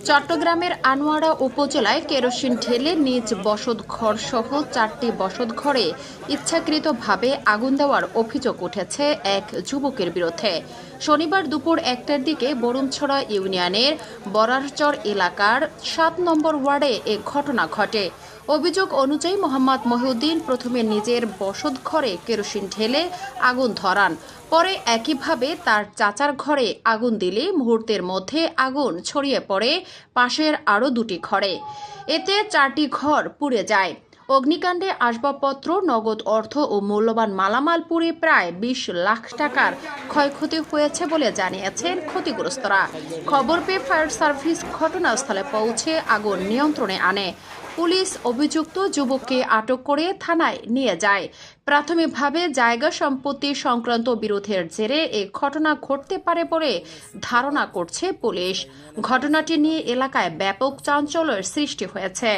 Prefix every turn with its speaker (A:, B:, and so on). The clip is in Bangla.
A: চট্টগ্রামের আনোয়ারা উপজেলায় কেরোসিন ঢেলে নিজ বসতঘর সহ 4টি বসতঘরে ইচ্ছাকৃতভাবে আগুন দেওয়ার অভিযোগ উঠেছে এক যুবকের বিরুদ্ধে। শনিবার দুপুর 1টার দিকে বরুণছড়া ইউনিয়নের বরারচর এলাকার 7 নম্বর ওয়ার্ডে এ ঘটনা ঘটে। অভিযোগ অনুযায়ী মোহাম্মদ মহিউদ্দিন প্রথমে নিজের বসতঘরে কেরোসিন ঢেলে আগুন ধরান। পরে একইভাবে তার চাচার ঘরে আগুন দিলে মুহূর্তের মধ্যে আগুন ছড়িয়ে পড়ে পাশের আরও 2টি ঘরে। এতে 4টি ঘর পুড়ে যায়। অগ্নিকাণ্ডে আসবাবপত্র, নগদ অর্থ ও মূল্যবান মালামাল পুড়ে প্রায় 20 লাখ টাকার ক্ষয়ক্ষতি হয়েছে বলে জানিয়েছেন ক্ষতিগ্রস্তরা। খবর পেয়ে ফায়ার সার্ভিস ঘটনাস্থলে পৌঁছে আগুন নিয়ন্ত্রণে আনে। পুলিশ অভিযুক্ত যুবককে আটক করে থানায় নিয়ে যায়। প্রাথমিকভাবে জায়গা সম্পত্তি সংক্রান্ত বিরোধের জেরে এ ঘটনা ঘটতে পারে বলে ধারণা করছে পুলিশ। ঘটনাটি নিয়ে এলাকায় ব্যাপক চাঞ্চল্যের সৃষ্টি হয়েছে।